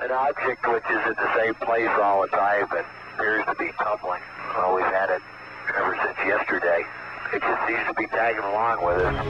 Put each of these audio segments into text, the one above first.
An object which is at the same place all the time and appears to be tumbling. Well, we've had it ever since yesterday. It just seems to be tagging along with us.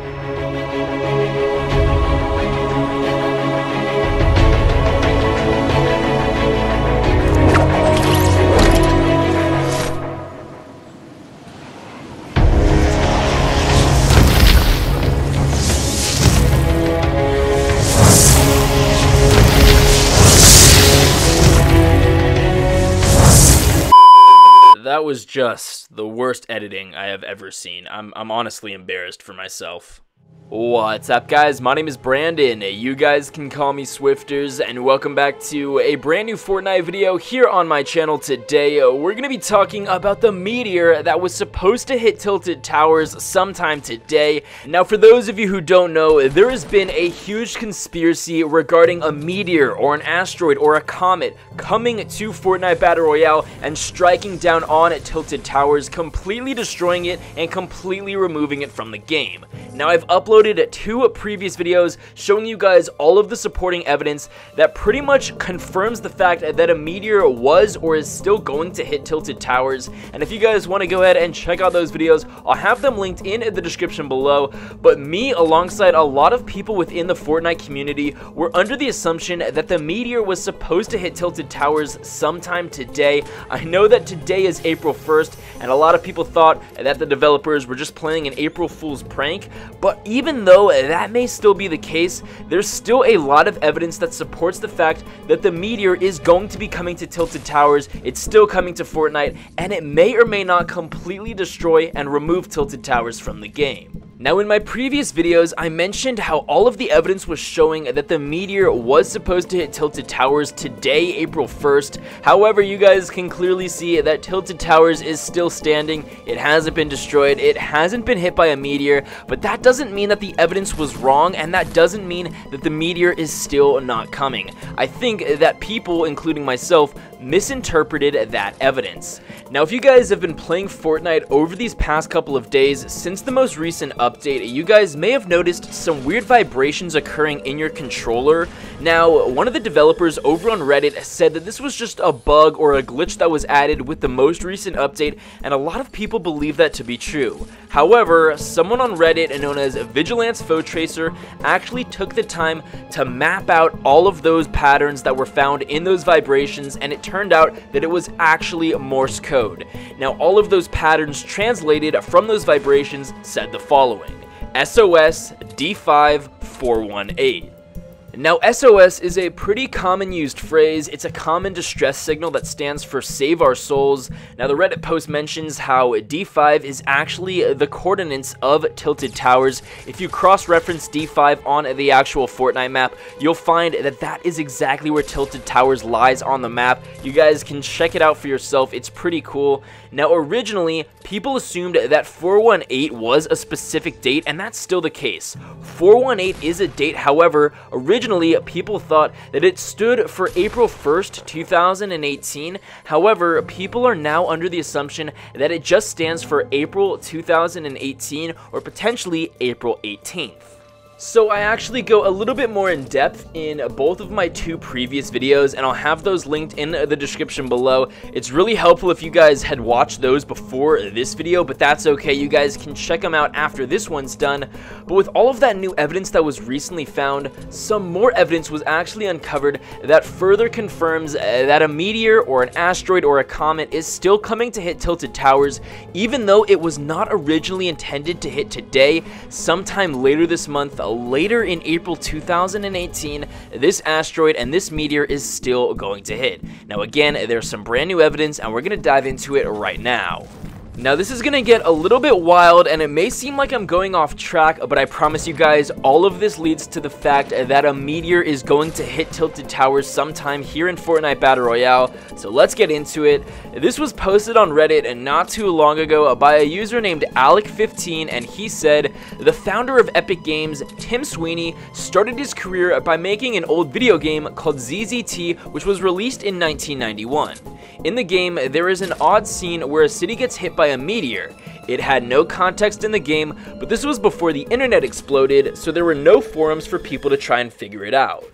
That was just the worst editing I have ever seen. I'm honestly embarrassed for myself. What's up, guys? My name is Brandon. You guys can call me Swifters, and welcome back to a brand new Fortnite video here on my channel. Today, we're going to be talking about the meteor that was supposed to hit Tilted Towers sometime today. Now, for those of you who don't know, there has been a huge conspiracy regarding a meteor or an asteroid or a comet coming to Fortnite Battle Royale and striking down on Tilted Towers, completely destroying it and completely removing it from the game. Now, I've uploaded two previous videos showing you guys all of the supporting evidence that pretty much confirms the fact that a meteor was or is still going to hit Tilted Towers. And if you guys want to go ahead and check out those videos, I'll have them linked in the description below. But me, alongside a lot of people within the Fortnite community, were under the assumption that the meteor was supposed to hit Tilted Towers sometime today. I know that today is April 1st, and a lot of people thought that the developers were just playing an April Fool's prank, but even though that may still be the case, there's still a lot of evidence that supports the fact that the meteor is going to be coming to Tilted Towers. It's still coming to Fortnite, and it may or may not completely destroy and remove Tilted Towers from the game. Now, in my previous videos, I mentioned how all of the evidence was showing that the meteor was supposed to hit Tilted Towers today, April 1st. However, you guys can clearly see that Tilted Towers is still standing. It hasn't been destroyed. It hasn't been hit by a meteor, but that doesn't mean that the evidence was wrong, and that doesn't mean that the meteor is still not coming. I think that people, including myself, misinterpreted that evidence. Now, if you guys have been playing Fortnite over these past couple of days since the most recent update, you guys may have noticed some weird vibrations occurring in your controller. Now, one of the developers over on Reddit said that this was just a bug or a glitch that was added with the most recent update, and a lot of people believe that to be true. However, someone on Reddit known as Vigilance Foe Tracer actually took the time to map out all of those patterns that were found in those vibrations, and it turned out that it was actually Morse code. Now, all of those patterns translated from those vibrations said the following: SOS D5 418. Now, SOS is a pretty common used phrase. It's a common distress signal that stands for Save Our Souls. Now, the Reddit post mentions how D5 is actually the coordinates of Tilted Towers. If you cross-reference D5 on the actual Fortnite map, you'll find that that is exactly where Tilted Towers lies on the map. You guys can check it out for yourself. It's pretty cool. Now, originally, people assumed that 418 was a specific date, and that's still the case. 418 is a date, however, originally people thought that it stood for April 1st, 2018. However, people are now under the assumption that it just stands for April 2018 or potentially April 18th. So I actually go a little bit more in depth in both of my two previous videos, and I'll have those linked in the description below. It's really helpful if you guys had watched those before this video, but that's okay. You guys can check them out after this one's done. But with all of that new evidence that was recently found, some more evidence was actually uncovered that further confirms that a meteor or an asteroid or a comet is still coming to hit Tilted Towers, even though it was not originally intended to hit today. Sometime later this month, later in April 2018, this asteroid and this meteor is still going to hit. Now, again, there's some brand new evidence, and we're going to dive into it right now. Now, this is going to get a little bit wild, and it may seem like I'm going off track, but I promise you guys, all of this leads to the fact that a meteor is going to hit Tilted Towers sometime here in Fortnite Battle Royale. So let's get into it. This was posted on Reddit not too long ago by a user named Alec15, and he said, the founder of Epic Games, Tim Sweeney, started his career by making an old video game called ZZT, which was released in 1991. In the game, there is an odd scene where a city gets hit by a meteor. It had no context in the game, but this was before the internet exploded, so there were no forums for people to try and figure it out.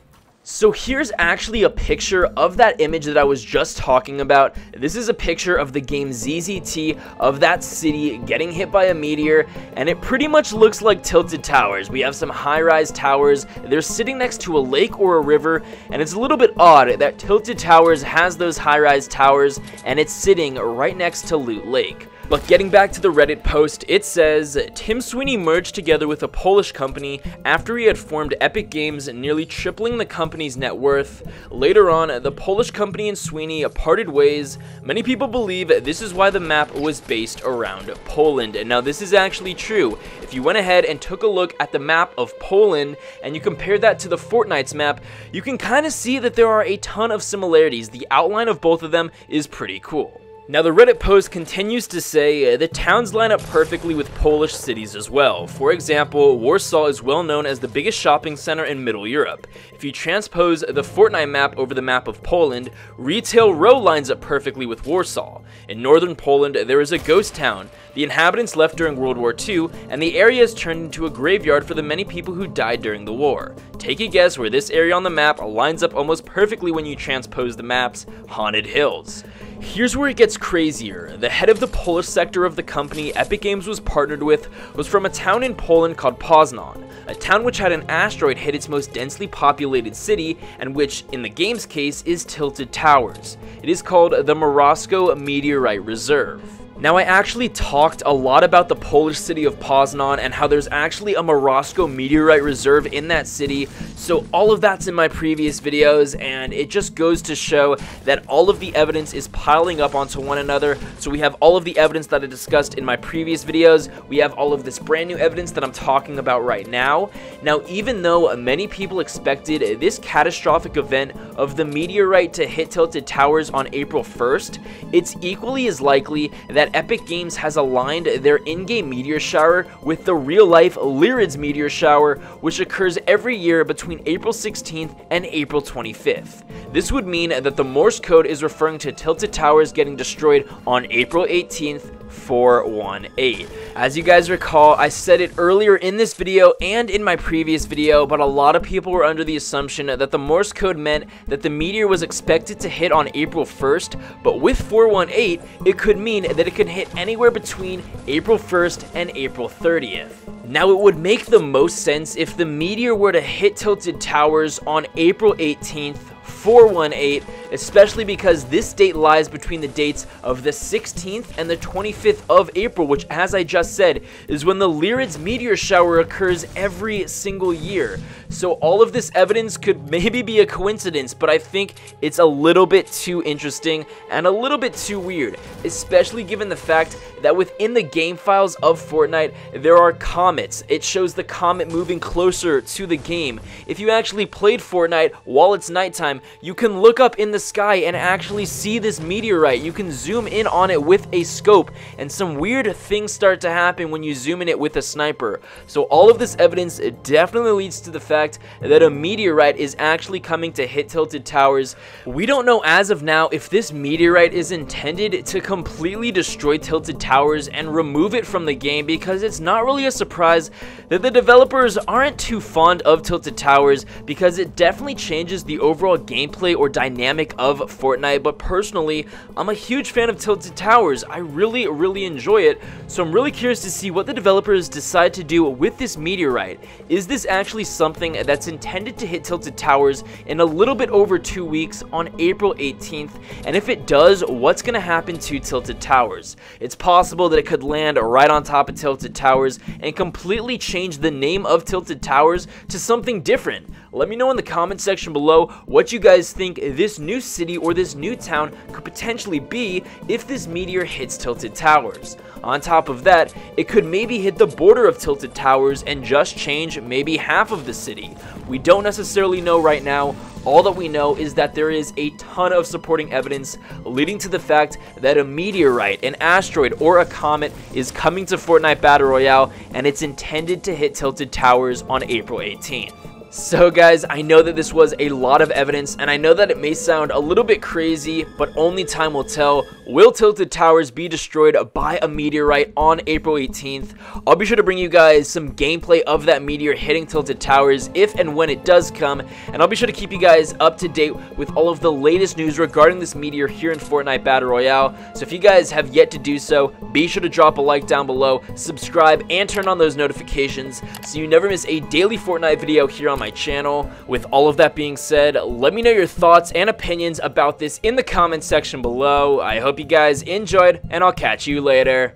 So here's actually a picture of that image that I was just talking about. This is a picture of the game ZZT of that city getting hit by a meteor, and it pretty much looks like Tilted Towers. We have some high-rise towers. They're sitting next to a lake or a river, and it's a little bit odd that Tilted Towers has those high-rise towers, and it's sitting right next to Loot Lake. But getting back to the Reddit post, it says, Tim Sweeney merged together with a Polish company after he had formed Epic Games, nearly tripling the company's net worth. Later on, the Polish company and Sweeney parted ways. Many people believe this is why the map was based around Poland. And now this is actually true. If you went ahead and took a look at the map of Poland and you compare that to the Fortnite's map, you can kind of see that there are a ton of similarities. The outline of both of them is pretty cool. Now the Reddit post continues to say, the towns line up perfectly with Polish cities as well. For example, Warsaw is well known as the biggest shopping center in Middle Europe. If you transpose the Fortnite map over the map of Poland, Retail Row lines up perfectly with Warsaw. In northern Poland, there is a ghost town. The inhabitants left during World War II, and the area is turned into a graveyard for the many people who died during the war. Take a guess where this area on the map lines up almost perfectly when you transpose the maps: Haunted Hills. Here's where it gets crazier. The head of the Polish sector of the company Epic Games was partnered with was from a town in Poland called Poznan, a town which had an asteroid hit its most densely populated city, and which, in the game's case, is Tilted Towers. It is called the Royale Meteorite Reserve. Now, I actually talked a lot about the Polish city of Poznan and how there's actually a Royale Meteorite Reserve in that city, so all of that's in my previous videos, and it just goes to show that all of the evidence is piling up onto one another. So we have all of the evidence that I discussed in my previous videos, we have all of this brand new evidence that I'm talking about right now. Now, even though many people expected this catastrophic event of the meteorite to hit Tilted Towers on April 1st, it's equally as likely that Epic Games has aligned their in-game meteor shower with the real-life Lyrids meteor shower, which occurs every year between April 16th and April 25th. This would mean that the Morse code is referring to Tilted Towers getting destroyed on April 18th, 418. As you guys recall, I said it earlier in this video and in my previous video, but a lot of people were under the assumption that the Morse code meant that the meteor was expected to hit on April 1st, but with 418, it could mean that it could hit anywhere between April 1st and April 30th. Now, it would make the most sense if the meteor were to hit Tilted Towers on April 18th, 418, especially because this date lies between the dates of the 16th and the 25th of April, which, as I just said, is when the Lyrids meteor shower occurs every single year. So all of this evidence could maybe be a coincidence, but I think it's a little bit too interesting and a little bit too weird, especially given the fact that within the game files of Fortnite, there are comets. It shows the comet moving closer to the game. If you actually played Fortnite while it's nighttime, you can look up in the sky and actually see this meteorite. You can zoom in on it with a scope, and some weird things start to happen when you zoom in it with a sniper. So all of this evidence definitely leads to the fact that a meteorite is actually coming to hit Tilted Towers. We don't know as of now if this meteorite is intended to completely destroy Tilted Towers and remove it from the game, because it's not really a surprise that the developers aren't too fond of Tilted Towers, because it definitely changes the overall gameplay or dynamic of Fortnite. But personally, I'm a huge fan of Tilted Towers. I really enjoy it, so I'm really curious to see what the developers decide to do with this meteorite. Is this actually something that's intended to hit Tilted Towers in a little bit over 2 weeks on April 18th? And if it does, what's going to happen to Tilted Towers? It's possible that it could land right on top of Tilted Towers and completely change the name of Tilted Towers to something different. Let me know in the comment section below what you guys think this new city or this new town could potentially be if this meteor hits Tilted Towers. On top of that, it could maybe hit the border of Tilted Towers and just change maybe half of the city. We don't necessarily know right now. All that we know is that there is a ton of supporting evidence leading to the fact that a meteorite, an asteroid, or a comet is coming to Fortnite Battle Royale, and it's intended to hit Tilted Towers on April 18th. So guys, I know that this was a lot of evidence, and I know that it may sound a little bit crazy, but only time will tell. will Tilted Towers be destroyed by a meteorite on April 18th? I'll be sure to bring you guys some gameplay of that meteor hitting Tilted Towers if and when it does come, and I'll be sure to keep you guys up to date with all of the latest news regarding this meteor here in Fortnite Battle Royale. So if you guys have yet to do so, be sure to drop a like down below, subscribe, and turn on those notifications so you never miss a daily Fortnite video here on my channel. With all of that being said, let me know your thoughts and opinions about this in the comment section below. I hope you guys enjoyed, and I'll catch you later.